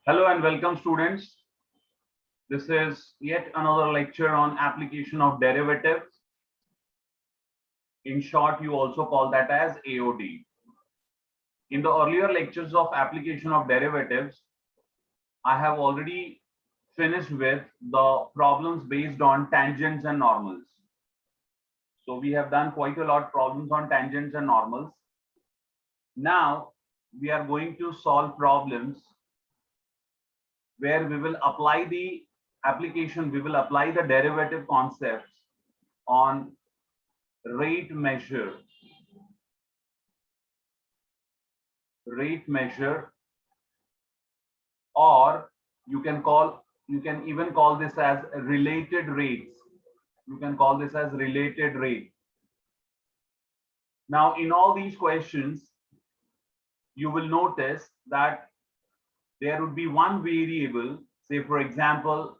Hello and welcome students. This is yet another lecture on application of derivatives. In short, you also call that as AOD. In the earlier lectures of application of derivatives, I have already finished with the problems based on tangents and normals. So we have done quite a lot problems on tangents and normals. Now we are going to solve problems where we will apply the derivative concepts on rate measure, or you can even call this as related rates. You can call this as related rate. Now, in all these questions, you will notice that there would be one variable, say for example,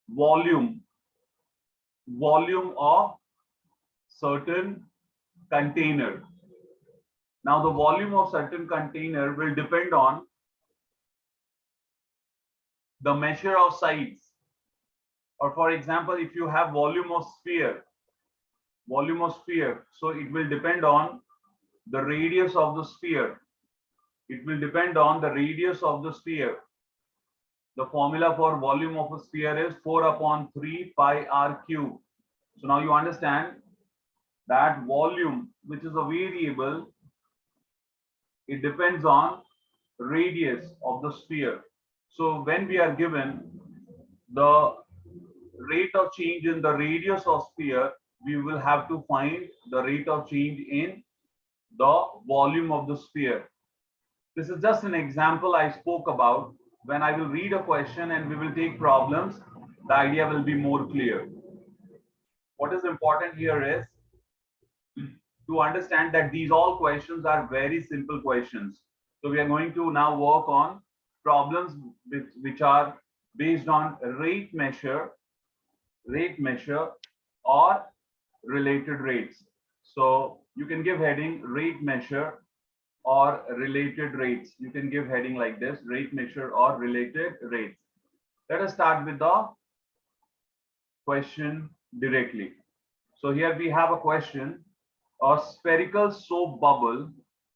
volume of certain container. Now the volume of certain container will depend on the measure of sides. Or for example, if you have volume of sphere, so it will depend on the radius of the sphere. It will depend on the radius of the sphere. The formula for volume of a sphere is 4/3 pi r cube. So now you understand that volume, which is a variable, it depends on radius of the sphere. So when we are given the rate of change in the radius of sphere, we will have to find the rate of change in the volume of the sphere. This is just an example I spoke about. When I will read a question and we will take problems, the idea will be more clear. What is important here is to understand that these all questions are very simple questions. So we are going to now work on problems which are based on rate measure or related rates. So you can give heading rate measure or related rates. You can give heading like this, rate measure or related rates. Let us start with the question directly. So here we have a question. A spherical soap bubble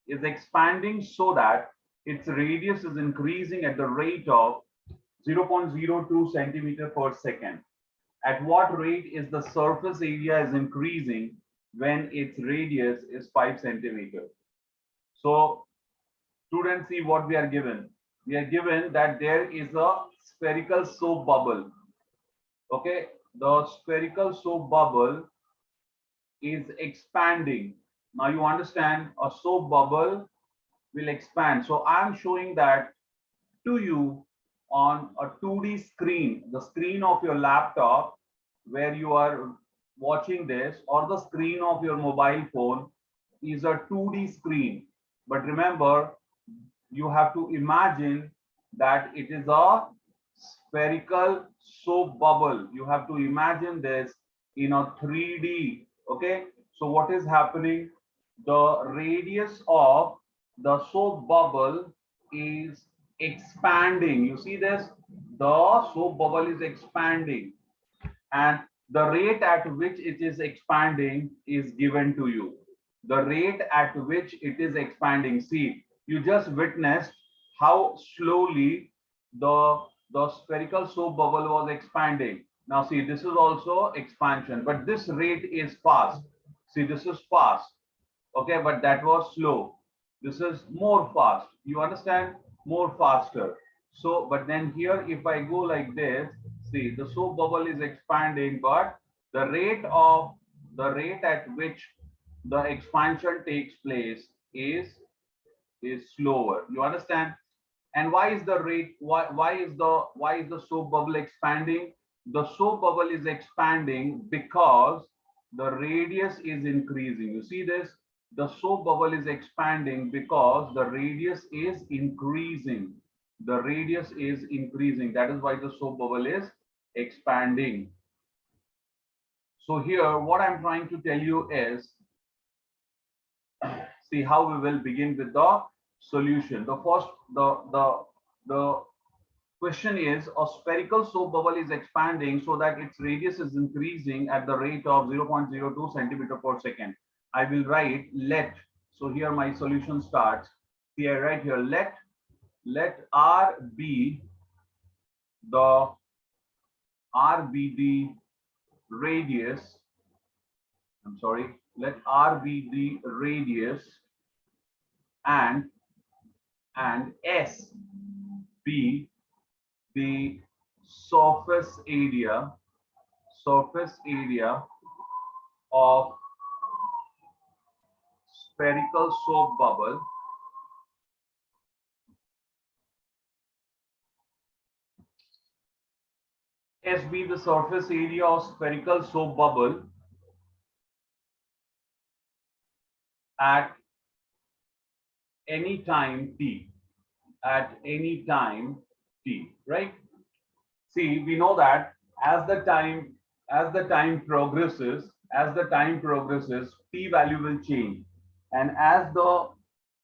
is expanding so that its radius is increasing at the rate of 0.02 centimeter per second. At what rate is the surface area is increasing when its radius is 5 centimeter? So students, see what we are given. We are given that there is a spherical soap bubble. Okay, the spherical soap bubble is expanding. Now you understand a soap bubble will expand. So I'm showing that to you on a 2D screen, the screen of your laptop where you are watching this, or the screen of your mobile phone is a 2D screen. But remember, you have to imagine that it is a spherical soap bubble. You have to imagine this in a 3D. Okay, so what is happening? The radius of the soap bubble is expanding. You see this? The soap bubble is expanding, and the rate at which it is expanding is given to you. The rate at which it is expanding. See, you just witnessed how slowly the spherical soap bubble was expanding. Now see, this is also expansion, but this rate is fast. See, this is fast. Okay, but that was slow. This is more fast. You understand? More faster. So, but then here, if I go like this, see, the soap bubble is expanding, but the rate at which the expansion takes place is slower. You understand? And why is the rate? Why is the soap bubble expanding? The soap bubble is expanding because the radius is increasing. You see this? The soap bubble is expanding because the radius is increasing. The radius is increasing. That is why the soap bubble is expanding. So here, what I'm trying to tell you is, see how we will begin with the solution. The Question is, a spherical soap bubble is expanding so that its radius is increasing at the rate of 0.02 centimeter per second. I will write let. So here my solution starts. See, I write here let R be the radius. I'm sorry. Let R be the radius and S be the surface area of spherical soap bubble S be the surface area of spherical soap bubble at any time t. At any time t, right? See, we know that as the time progresses, t value will change, and as the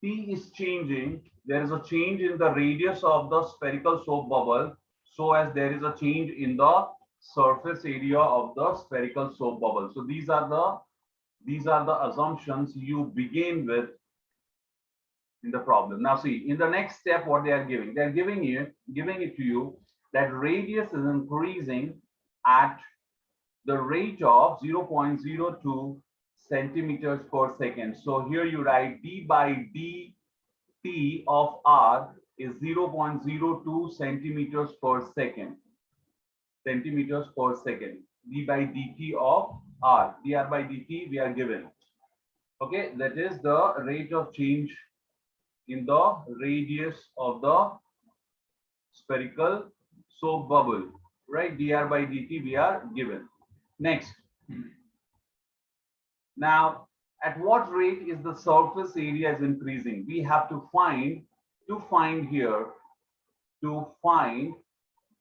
t is changing, there is a change in the radius of the spherical soap bubble, so as there is a change in the surface area of the spherical soap bubble. So these are the assumptions you begin with in the problem. Now see, in the next step, what they are giving it to you that radius is increasing at the rate of 0.02 centimeters per second. So here you write d by dt of r is 0.02 centimeters per second. D by dt of r. dr by dt we are given. Okay, that is the rate of change in the radius of the spherical soap bubble, right? dr by dt we are given. Next, now at what rate is the surface area is increasing? We have to find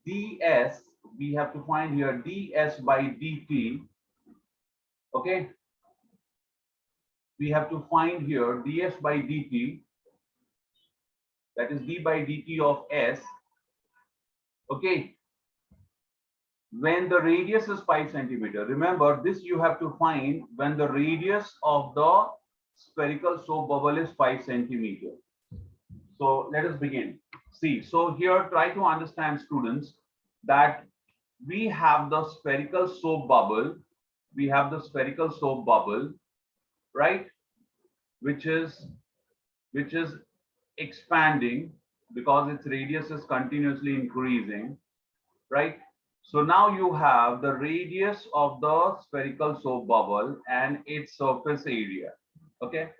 ds. We have to find here ds by dt. Okay, we have to find here ds by dt, that is d by dt of s. Okay, when the radius is 5 centimeter. Remember, this you have to find when the radius of the spherical soap bubble is 5 centimeter. So let us begin. See, so here try to understand, students, that we have the spherical soap bubble. Right, which is expanding because its radius is continuously increasing, right? So now you have the radius of the spherical soap bubble and its surface area. Okay,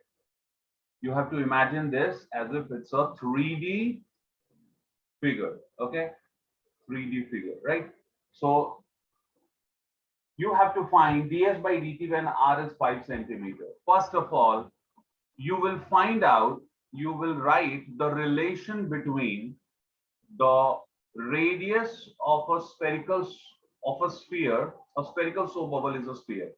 you have to imagine this as if it's a 3D figure. Okay, 3D figure, right? So you have to find ds by dt when r is 5 centimeter. First of all, you will write the relation between the radius of a spherical soap bubble is a sphere.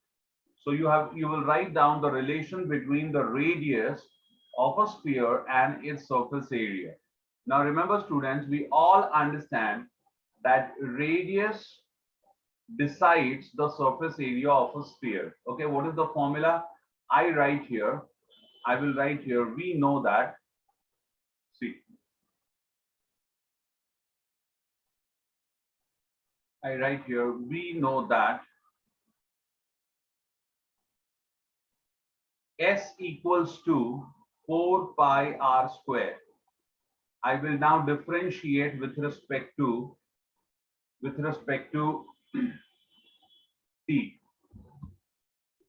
So you will write down the relation between the radius of a sphere and its surface area. Now remember, students, we all understand that radius decides the surface area of a sphere. Okay, what is the formula? I will write here, we know that, see, I write here, we know that S equals to 4 pi r square. I will now differentiate with respect to t.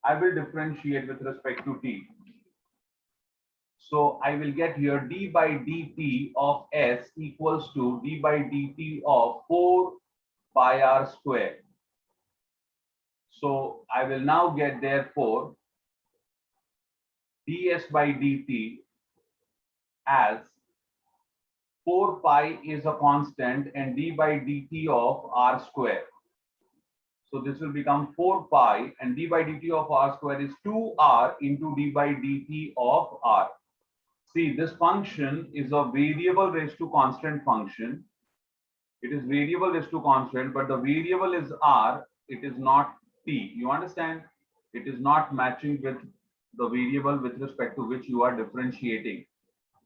I will differentiate with respect to t. So I will get here d by dt of s equals to d by dt of 4 pi r square. So I will now get, therefore, ds by dt as 4 pi is a constant and d by dt of r square. So this will become 4 pi and d by dt of r square is 2r into d by dt of r. See, this function is a variable raised to constant function. It is variable is to constant, but the variable is r, it is not t. You understand? It is not matching with the variable with respect to which you are differentiating.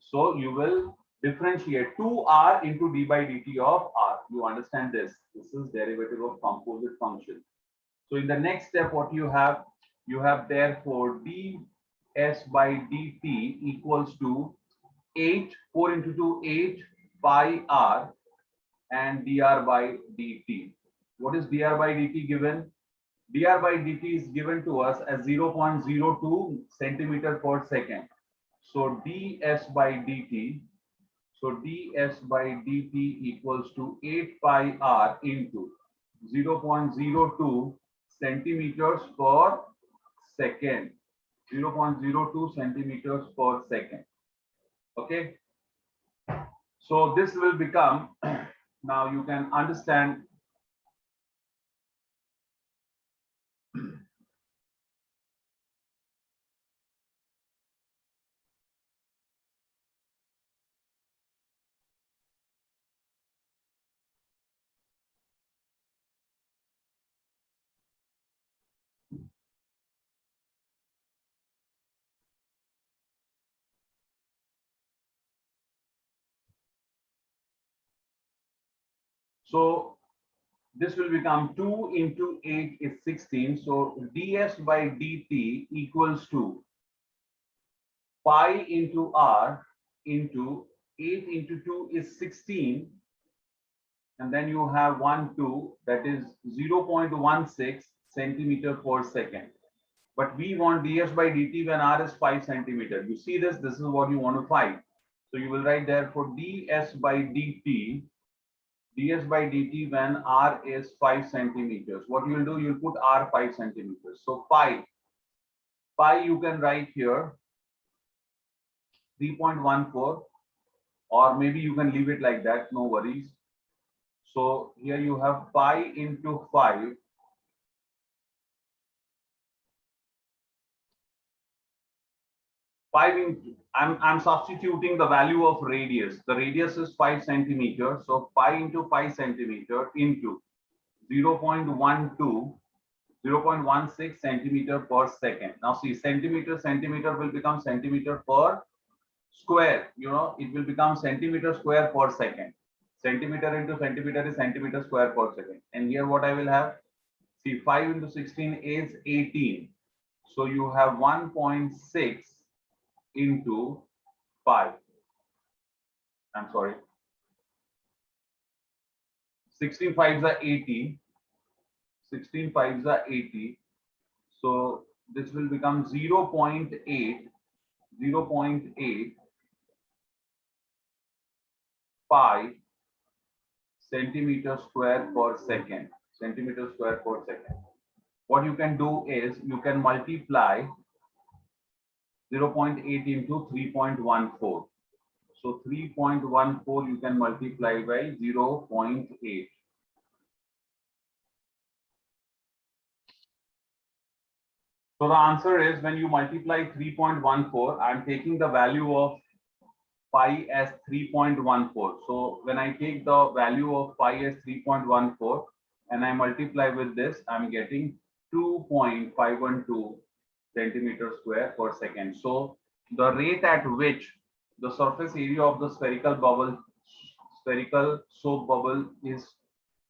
So you will differentiate 2r into d by dt of r. You understand this? This is derivative of composite function. So in the next step, what you have therefore ds by dt equals to 4 into 2, 8 pi r and dr by dt. What is dr by dt given? Dr by dt is given to us as 0.02 centimeter per second. So ds by dt, equals to 8 pi r into 0.02 centimeters per second. 0.02 centimeters per second. Okay. So this will become, now you can understand. So this will become 2 into 8 is 16. So ds by dt equals to pi into r into 8 into 2 is 16. And then you have 1, 2, that is 0.16 centimeter per second. But we want ds by dt when r is 5 centimeter. You see this? This is what you want to find. So you will write there for ds by dt when r is 5 centimeters. What you will do, you'll put r 5 centimeters. So pi you can write here 3.14, or maybe you can leave it like that, no worries. So here you have pi into 5. I'm substituting the value of radius. The radius is 5 centimeters. So pi into 5 centimeter into 0.16 centimeter per second. Now see, centimeter will become centimeter per square. You know, it will become centimeter square per second. Centimeter into centimeter is centimeter square per second. And here what I will have, see, 5 into 16 is 18. So you have 1.6 into 5. I'm sorry. 16 5s are 80. 16 5s are 80. So this will become 0.8 pi centimeter square per second. Centimeter square per second. What you can do is you can multiply 0.8 into 3.14. So 3.14 you can multiply by 0.8. So the answer is, when you multiply 3.14, I'm taking the value of pi as 3.14. So when I take the value of pi as 3.14 and I multiply with this, I'm getting 2.512 centimeter square per second. So the rate at which the surface area of the spherical soap bubble is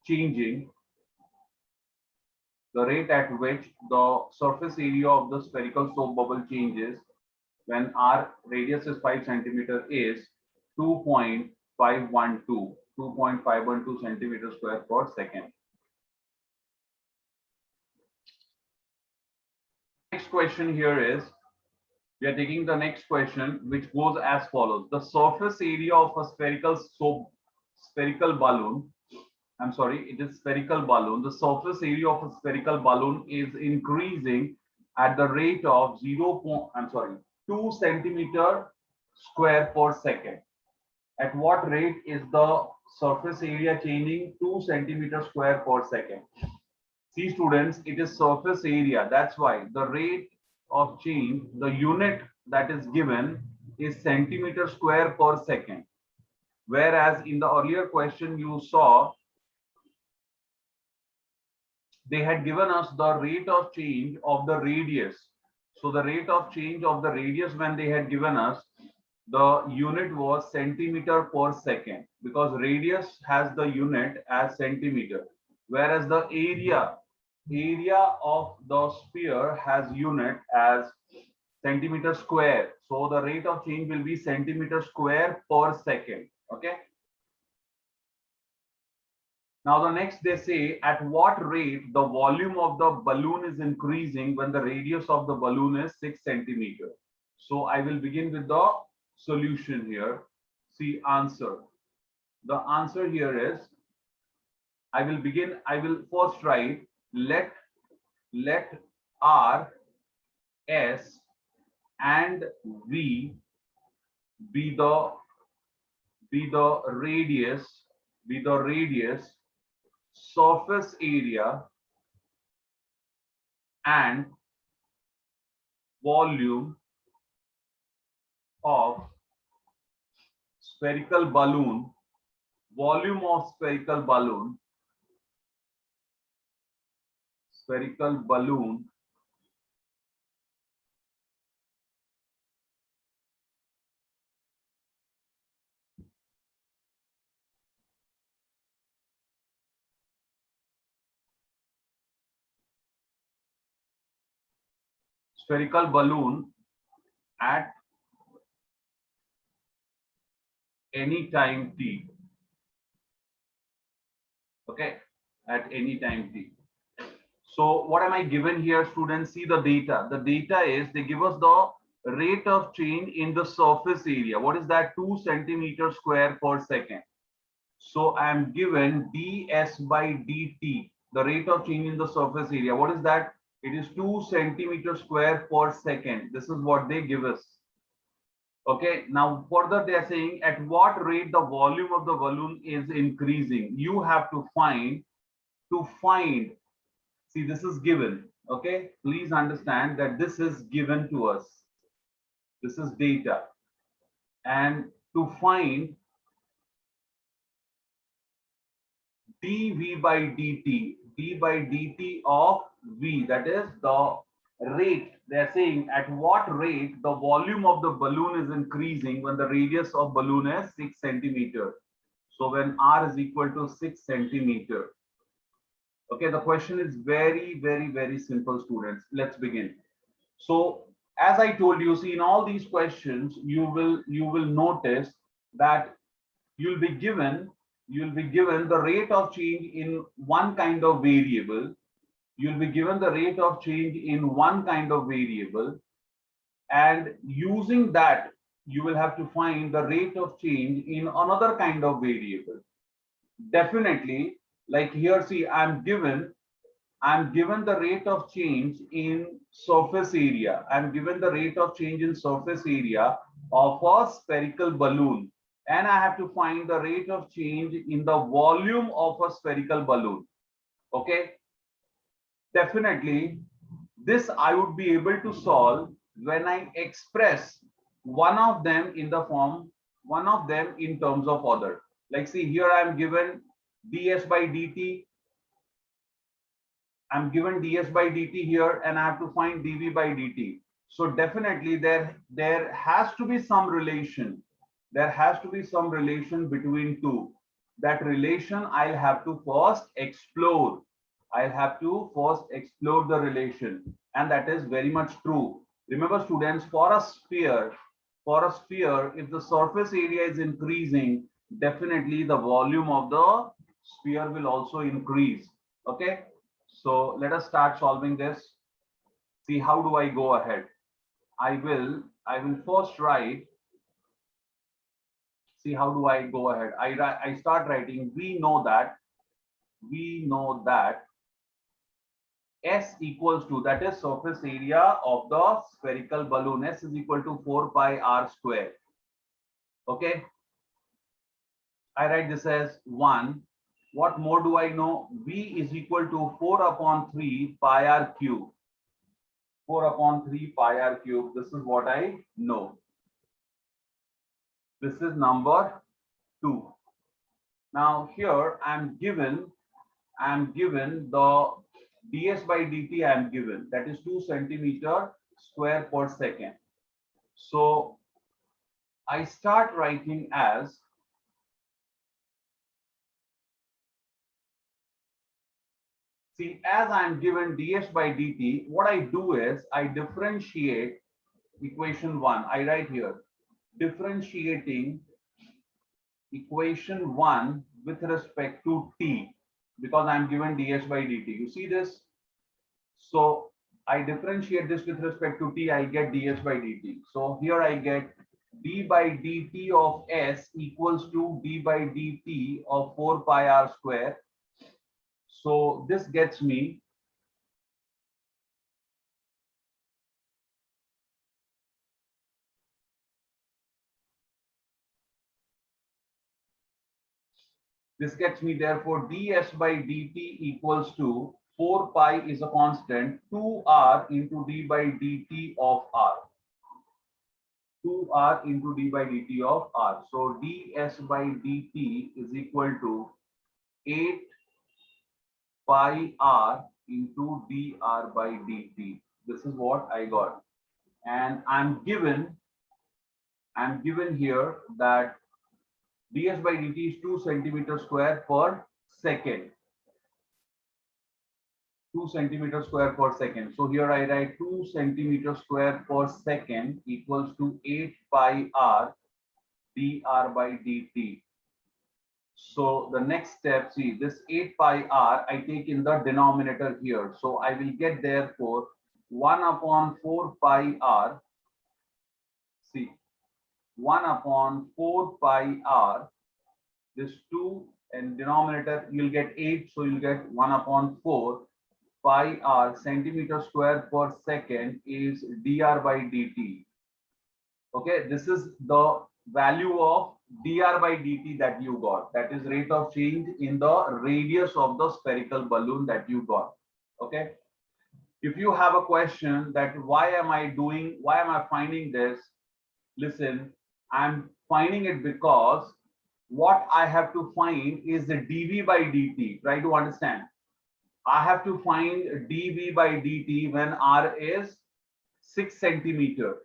changing, the rate at which the surface area of the spherical soap bubble changes when our radius is 5 centimeter is 2.512 centimeter square per second. Next question here is, we are taking the next question, which goes as follows. The surface area of a spherical balloon, I'm sorry, it is spherical balloon. The surface area of a spherical balloon is increasing at the rate of 2 centimeter square per second. At what rate is the surface area changing? 2 centimeter square per second. See students, it is surface area. That's why the rate of change, the unit that is given is centimeter square per second. Whereas in the earlier question you saw, they had given us the rate of change of the radius. So the rate of change of the radius when they had given us, the unit was centimeter per second, because radius has the unit as centimeter, whereas the area of the sphere has unit as centimeter square. So the rate of change will be centimeter square per second. Okay. Now the next they say, at what rate the volume of the balloon is increasing when the radius of the balloon is 6 centimeter. So I will begin with the solution here. See, answer. The answer here is, I will first write, let R, S and V be the radius, surface area and volume of spherical balloon, spherical balloon at any time t. Okay, at any time t. So what am I given here, students? See the data. The data is, they give us the rate of change in the surface area. What is that? 2 centimeter square per second. So I am given ds by dt, the rate of change in the surface area. What is that? It is 2 centimeter square per second. This is what they give us. Okay, now further they are saying, at what rate the volume of the balloon is increasing. You have to find, see, this is given. Okay, please understand that this is given to us. This is data. And to find dv by dt, d by dt of v, that is the rate. They are saying at what rate the volume of the balloon is increasing when the radius of balloon is 6 centimeter. So when r is equal to 6 centimeter. Okay, the question is very, very, very simple, students. Let's begin. So as I told you, see, in all these questions, you will notice that you'll be given the rate of change in one kind of variable. You'll be given the rate of change in one kind of variable, and using that you will have to find the rate of change in another kind of variable. Definitely, like here, see, I'm given the rate of change in surface area. I'm given the rate of change in surface area of a spherical balloon, and I have to find the rate of change in the volume of a spherical balloon. Okay, definitely this I would be able to solve when I express one of them in the form, one of them in terms of other. Like, see, here I am given ds by dt. I'm given ds by dt here, and I have to find dv by dt. So definitely there has to be some relation. There has to be some relation between two. That relation I'll have to first explore. I'll have to first explore the relation, and that is very much true. Remember, students, for a sphere, if the surface area is increasing, definitely the volume of the sphere will also increase. Okay, so let us start solving this. See, how do I go ahead? I will first write. See, how do I go ahead? I start writing. We know that S equals to, that is surface area of the spherical balloon. S is equal to 4 pi r square. Okay. I write this as 1. What more do I know? V is equal to 4 upon 3 pi r cube. 4 upon 3 pi r cube. This is what I know. This is number 2. Now here I'm given the ds by dt I'm given, that is 2 centimeter square per second. So I start writing as, see, as I'm given ds by dt, what I do is I differentiate equation 1. I write here differentiating equation 1 with respect to t, because I'm given ds by dt. You see this? So I differentiate this with respect to t, I get ds by dt. So here I get d by dt of s equals to d by dt of 4 pi r square. So this gets me therefore ds by dt equals to 4 pi is a constant, 2r into d by dt of r. 2r into d by dt of r. So ds by dt is equal to 8 pi r into dr by dt. This is what I got. And I'm given here that ds by dt is 2 centimeter square per second. 2 centimeter square per second. So here I write 2 centimeter square per second equals to 8 pi r dr by dt. So the next step, see, this 8 pi r I take in the denominator here. So I will get therefore 1 upon 4 pi r. See, 1 upon 4 pi r. This 2 and denominator you'll get 8. So you'll get 1 upon 4 pi r centimeter square per second is dr by dt. Okay, this is the value of dr by dt that you got. That is rate of change in the radius of the spherical balloon that you got. Okay. If you have a question that why am I finding this? Listen, I'm finding it because what I have to find is the dv by dt. Try to understand. I have to find dv by dt when r is 6 centimeter.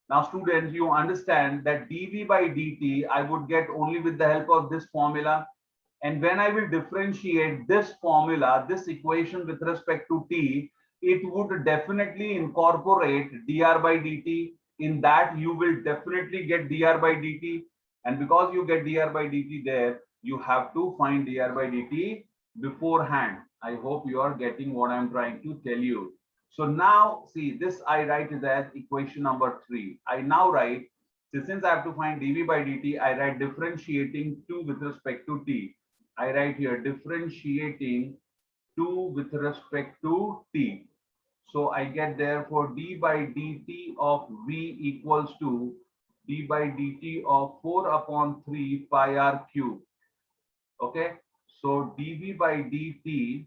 Now students, you understand that dv by dt I would get only with the help of this formula. And when I will differentiate this formula, this equation with respect to t, it would definitely incorporate dr by dt. In that you will definitely get dr by dt. And because you get dr by dt there, you have to find dr by dt beforehand. I hope you are getting what I'm trying to tell you. So now see, this I write is as equation number 3. I now write, since I have to find dv by dt, I write differentiating 2 with respect to t. I write here differentiating 2 with respect to t. So I get therefore d by dt of v equals to d by dt of 4 upon 3 pi r cube. Okay, so dv by dt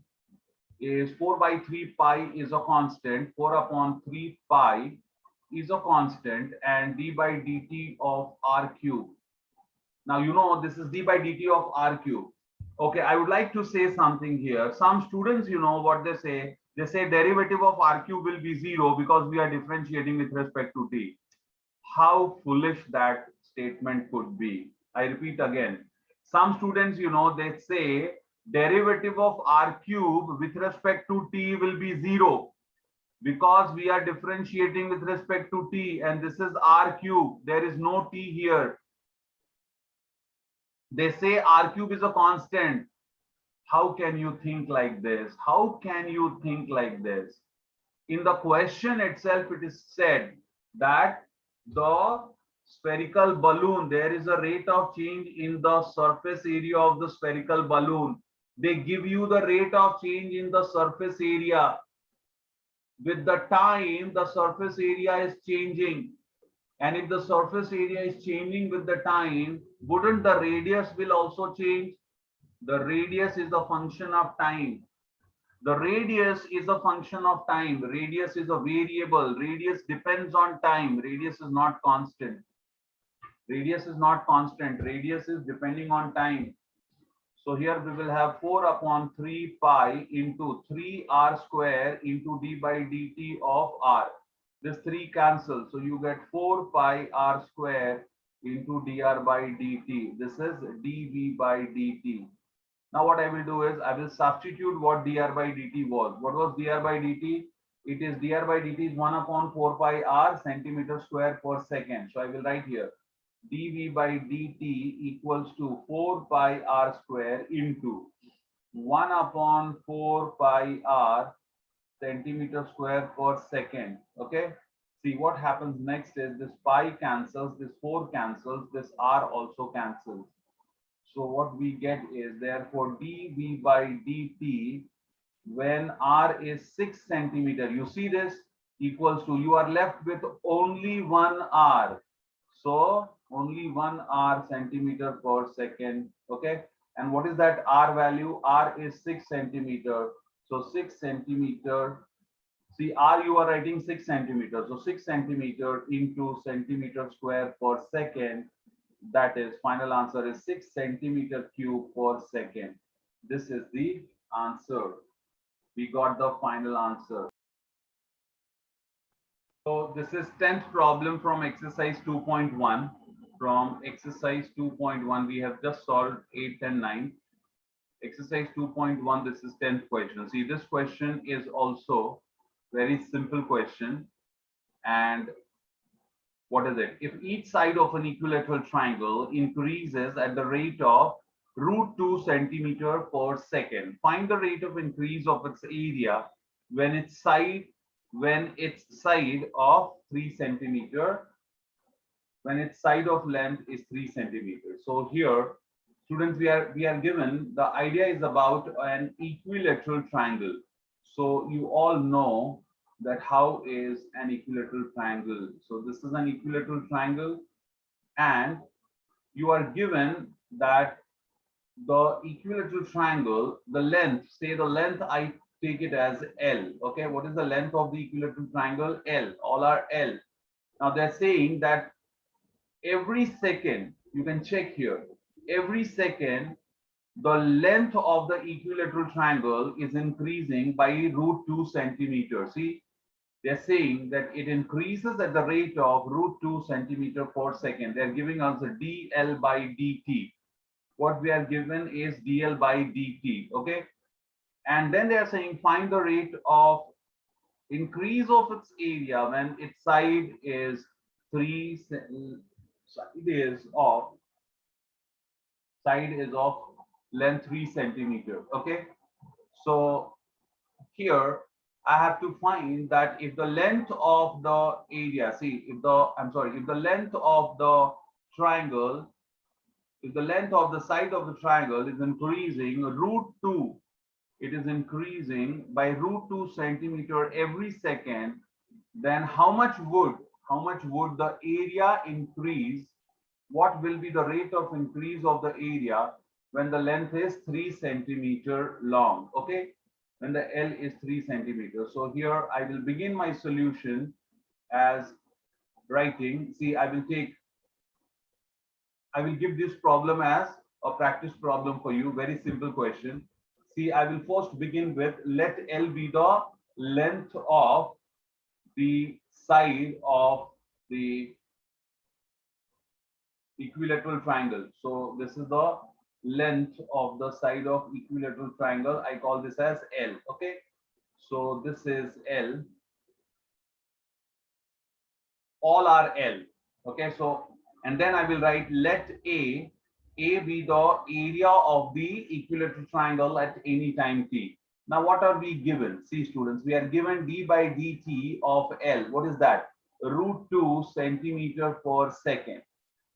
is 4 by 3 pi is a constant, 4 upon 3 pi is a constant, and d by dt of r cube. Now you know this is d by dt of r cube. Okay, I would like to say something here. Some students, you know what they say? They say derivative of r cube will be 0 because we are differentiating with respect to t. How foolish that statement could be. I repeat again. Some students, you know, they say derivative of r cube with respect to t will be 0 because we are differentiating with respect to t, and this is r cube. There is no t here. They say r cube is a constant. How can you think like this? How can you think like this? In the question itself, it is said that the spherical balloon, there is a rate of change in the surface area of the spherical balloon. They give you the rate of change in the surface area. With the time, the surface area is changing. And if the surface area is changing with the time, wouldn't the radius will also change? The radius is a function of time. The radius is a function of time. Radius is a variable. Radius depends on time. Radius is not constant. Radius is not constant. Radius is depending on time. So here we will have 4 upon 3 pi into 3r square into d by dt of r. This 3 cancels. So you get 4 pi r square into dr by dt. This is dv by dt. Now what I will do is I will substitute what dr by dt was. What was dr by dt? It is dr by dt is 1 upon 4 pi r centimeter square per second. So I will write here dv by dt equals to 4 pi r square into 1 upon 4 pi r centimeter square per second. Okay. See what happens next is this pi cancels, this 4 cancels, this r also cancels. So what we get is therefore dv by dt when r is 6 centimeter. You see this equals to, you are left with only 1 r. So only 1 r centimeter per second. Okay. And what is that r value? R is 6 centimeter. So 6 centimeter. See, r you are writing 6 centimeters. So 6 centimeter into centimeter square per second. That is, final answer is 6 centimeter cube per second. This is the answer. We got the final answer. So this is 10th problem from exercise 2.1. From exercise 2.1, we have just solved 8 and 9. Exercise 2.1, this is 10th question. See, this question is also very simple question. And what is it? If each side of an equilateral triangle increases at the rate of √2 centimeter per second, find the rate of increase of its area when its side of 3 centimeter, when its side of length is 3 centimeters. So here, students, we are given, the idea is about an equilateral triangle. So you all know that how is an equilateral triangle. So this is an equilateral triangle, and you are given that the equilateral triangle, the length, say the length, I take it as L. Okay, what is the length of the equilateral triangle? L. All are L. Now they're saying that every second, you can check here, every second the length of the equilateral triangle is increasing by √2 centimeters. See, they're saying that it increases at the rate of √2 centimeter per second. They're giving us a dl by dt. What we are given is dl by dt. Okay, and then they are saying find the rate of increase of its area when its side is length 3 centimeter. Okay, so here I have to find that if the length of the area, see, if the length of the triangle, if the length of the side of the triangle is increasing √2, it is increasing by √2 centimeter every second, then how much would the area increase? What will be the rate of increase of the area when the length is 3 centimeter long? Okay, when the L is 3 centimeters. So here I will begin my solution as writing. See, I will give this problem as a practice problem for you. Very simple question. See, I will first begin with let L be the length of the side of the equilateral triangle. So this is the length of the side of equilateral triangle. I call this as L. Okay, so this is L. All are L. Okay, so and then I will write let A be the area of the equilateral triangle at any time t. Now what are we given? See, students, we are given d by dt of L. What is that? √2 centimeter per second.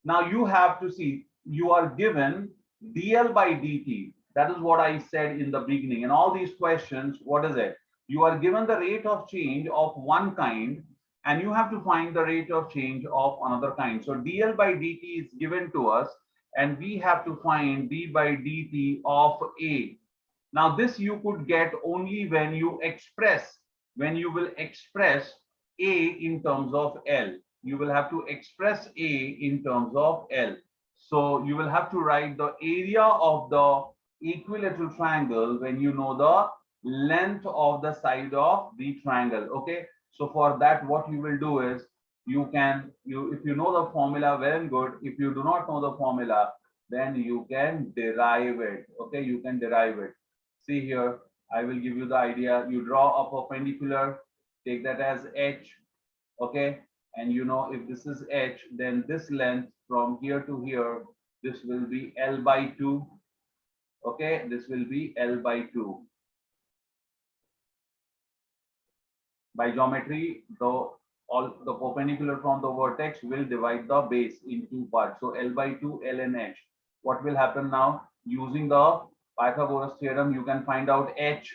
Now you have to see, you are given dl by dt. That is what I said in the beginning. In all these questions, what is it? You are given the rate of change of one kind, and you have to find the rate of change of another kind. So dl by dt is given to us, and we have to find d by dt of A. Now this you could get only when you will express A in terms of L. you will have to express A in terms of L. So you will have to write the area of the equilateral triangle when you know the length of the side of the triangle. Okay. So for that, what you will do is if you know the formula, well and good. If you do not know the formula, then you can derive it. Okay, you can derive it. See here, I will give you the idea. You draw a perpendicular, take that as H. Okay, and you know if this is H, then this length from here to here, this will be L by 2. Okay, this will be L by 2. By geometry, all the perpendicular from the vertex will divide the base in two parts. So L by 2, L and H. What will happen now? Using the Pythagoras theorem, you can find out H.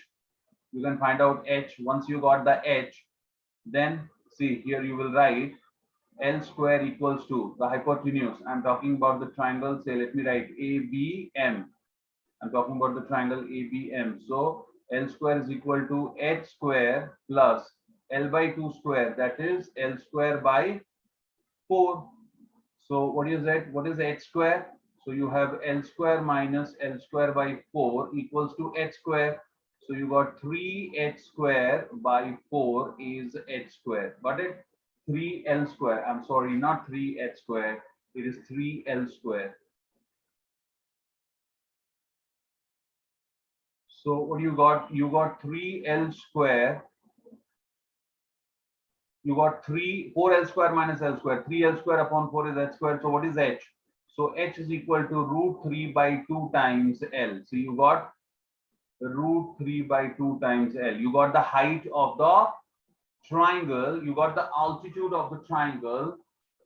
You can find out H. Once you got the H, then see here you will write L square equals to the hypotenuse. I'm talking about the triangle. Say, let me write ABM. I'm talking about the triangle ABM. So L square is equal to H square plus L by 2 square. That is L square by 4. So what is that? What is H square? So you have L square minus L square by 4 equals to H square. So you got 3H square by 4 is H square. Got it? 3L square. I'm sorry, not 3H square. It is 3L square. So what you got? You got 3L square. You got 4L square minus L square. 3L square upon 4 is H square. So what is H? So H is equal to root 3 by 2 times L. So you got root 3 by 2 times L. You got the height of the triangle. You got the altitude of the triangle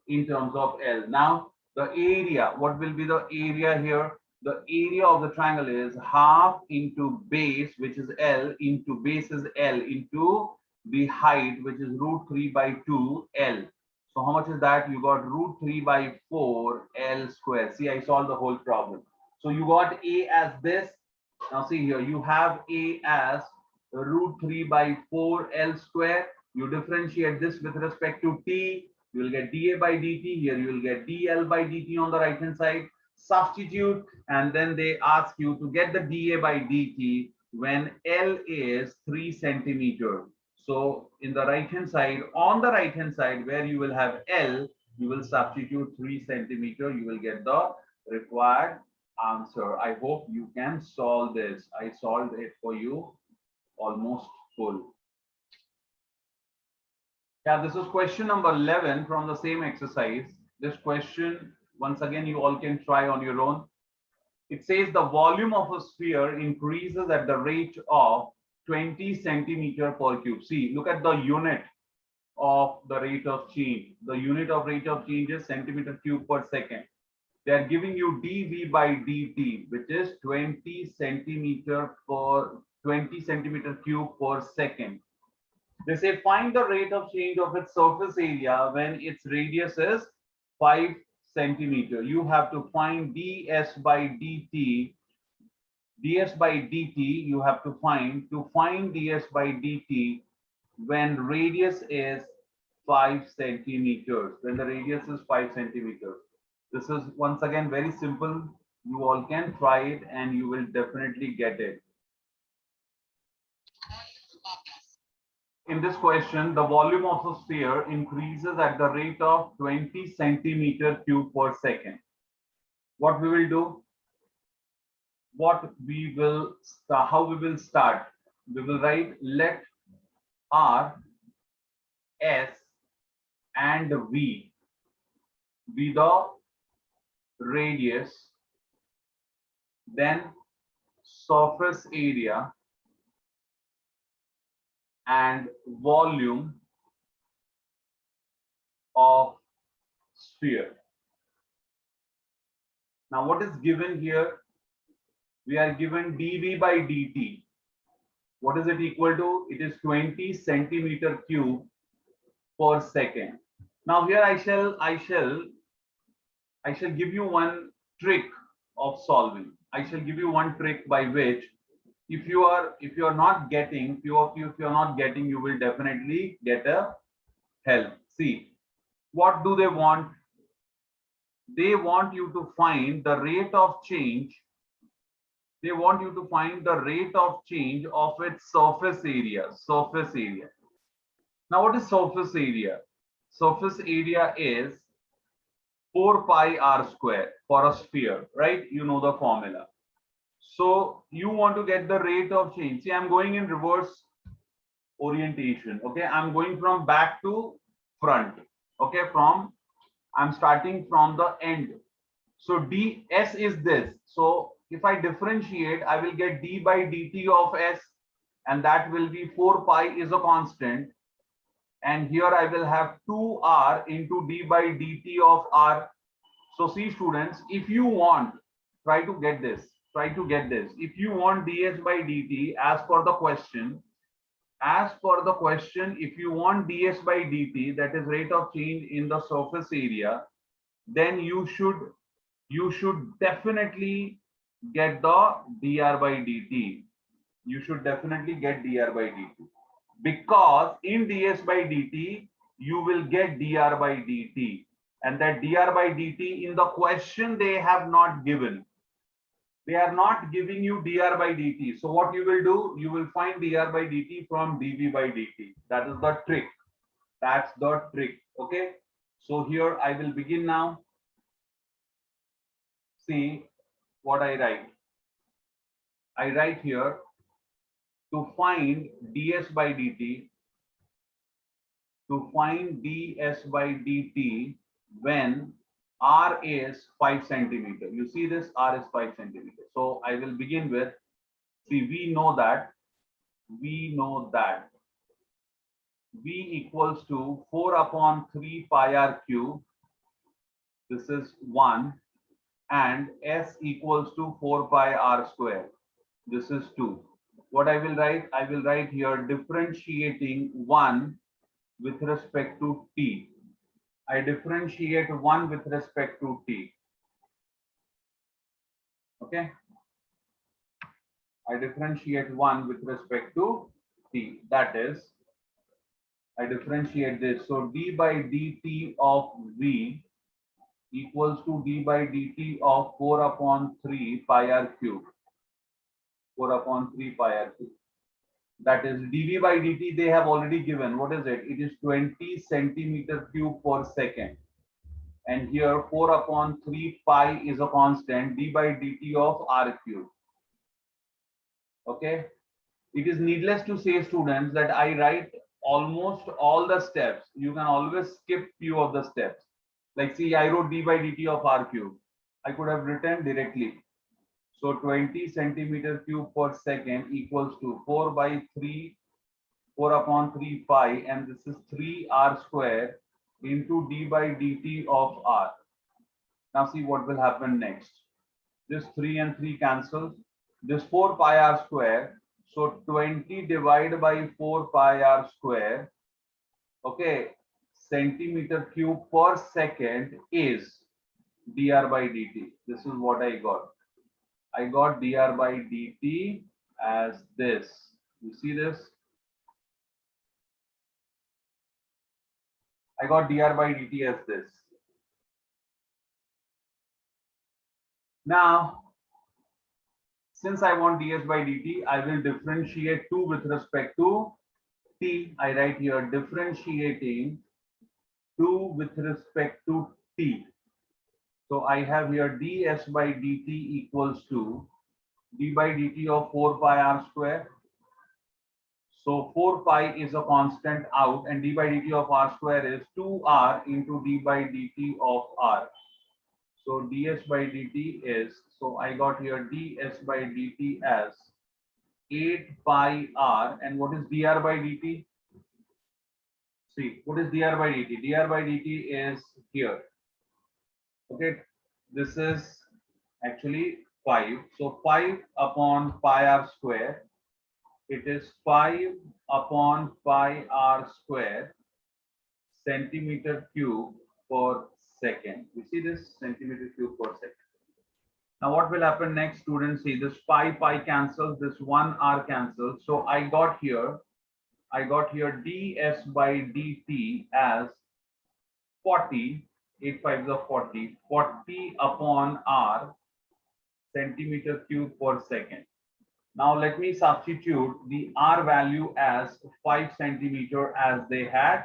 in terms of L. Now the area, what will be the area here? The area of the triangle is half into base, which is L, into base is L, into the height, which is root 3 by 2 L. So how much is that? You got root 3 by 4 L square. See, I solved the whole problem. So you got A as this. Now see here, you have A as root 3 by 4 L square. You differentiate this with respect to T. You will get dA by dt. Here you will get dL by dt on the right hand side. Substitute, and then they ask you to get the dA by dt when L is 3 centimeter. So in the right hand side, on the right hand side where you will have L, you will substitute 3 centimeter. You will get the required answer. I hope you can solve this. I solved it for you almost full. Yeah, this is question number 11 from the same exercise. This question, once again, you all can try on your own. It says the volume of a sphere increases at the rate of 20 centimeter per cube. See, look at the unit of the rate of change. The unit of rate of change is centimeter cube per second. They are giving you dV by dt, which is 20 centimeter cube per second. They say find the rate of change of its surface area when its radius is 5 centimeter. You have to find ds by dt. ds by dt you have to find ds by dt when radius is 5 centimeters. When the radius is 5 centimeters. This is once again very simple. You all can try it and you will definitely get it. In this question, the volume of a sphere increases at the rate of 20 centimeter cube per second. What we will do? How we will start? We will write let R, S, and V be the radius, then surface area and volume of sphere. Now what is given here? We are given dV by dt. What is it equal to? It is 20 centimeter cube per second. Now here I shall give you one trick of solving. I shall give you one trick by which if you are not getting, few of you, if you are not getting, you will definitely get a help. See, what do they want? They want you to find the rate of change. They want you to find the rate of change of its surface area. Surface area. Now, what is surface area? Surface area is 4 pi r square for a sphere, right? You know the formula. So you want to get the rate of change. See, I'm going in reverse orientation. Okay, I'm going from back to front. Okay, I'm starting from the end. So ds is this. So if I differentiate, I will get d by dt of s, and that will be 4 pi is a constant. And here I will have 2r into d by dt of r. So see, students, if you want, try to get this. Try to get this. If you want ds by dt as per the question, if you want ds by dt, that is rate of change in the surface area, then you should definitely get the dr by dt. You should definitely get dr by dt, because in ds by dt you will get dr by dt, and that dr by dt in the question they have not given. They are not giving you dr by dt. So what you will do, you will find dr by dt from dv by dt. That is the trick. That's the trick. Okay. So here I will begin now. See what I write. I write here, to find ds by dt, when r is 5 centimeter. You see this, r is 5 centimeter. So I will begin with, see, we know that v equals to 4 upon 3 pi r cube. This is 1. And s equals to 4 pi r square. This is 2. What I will write? I will write here differentiating 1 with respect to t. I differentiate 1 with respect to t. Okay. I differentiate 1 with respect to t. That is, I differentiate this. So d by dt of v equals to d by dt of 4 upon 3 pi r cube. 4 upon 3 pi r cube. That is dv by dt they have already given. What is it? It is 20 centimeter cube per second. And here 4 upon 3 pi is a constant, d by dt of r cube. Okay. It is needless to say, students, that I write almost all the steps. You can always skip few of the steps. Like, see, I wrote d by dt of r cube. I could have written directly. So 20 centimeter cube per second equals to 4 upon 3 pi, and this is 3r square into d by dt of r. Now see what will happen next. This 3 and 3 cancels. This 4 pi r square. So 20 divided by 4 pi r square. Okay, centimeter cube per second is dr by dt. This is what I got. I got dr by dt as this. You see this? I got dr by dt as this. Now, since I want ds by dt, I will differentiate 2 with respect to t. I write here differentiating 2 with respect to t. So I have here ds by dt equals to d by dt of 4 pi r square. So 4 pi is a constant out, and d by dt of r square is 2r into d by dt of r. So ds by dt is, so I got here ds by dt as 8 pi r. And what is dr by dt? See, what is dr by dt? Dr by dt is here. Okay, this is actually 5. So 5 upon pi r square. It is 5 upon pi r square centimeter cube per second. You see this, centimeter cube per second. Now what will happen next, students? See, this pi cancels, this 1r cancels. So I got here ds by dt as 40, 8 5s are 40, 40 upon r centimeter cube per second. Now let me substitute the r value as 5 centimeter as they had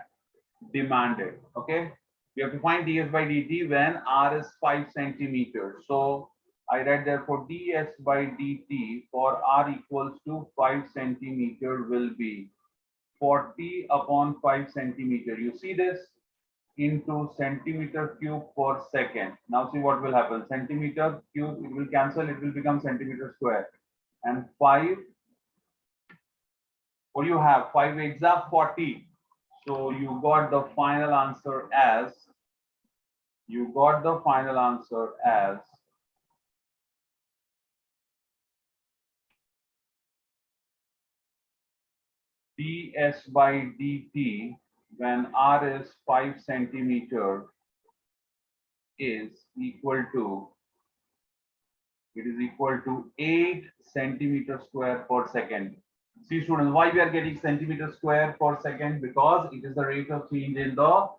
demanded. Okay, we have to find ds by dt when r is 5 centimeters. So I write therefore ds by dt for r equals to 5 centimeter will be 40 upon 5 centimeter. You see this into centimeter cube per second. Now see what will happen. Centimeter cube, it will cancel, it will become centimeter square. And 5, what do you have? 5 eggs are 40. So you got the final answer as ds by dt when r is 5 centimeter is equal to, it is equal to 8 centimeter square per second. See students, why we are getting centimeter square per second? Because it is the rate of change in the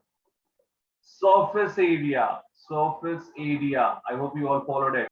surface area. I hope you all followed it.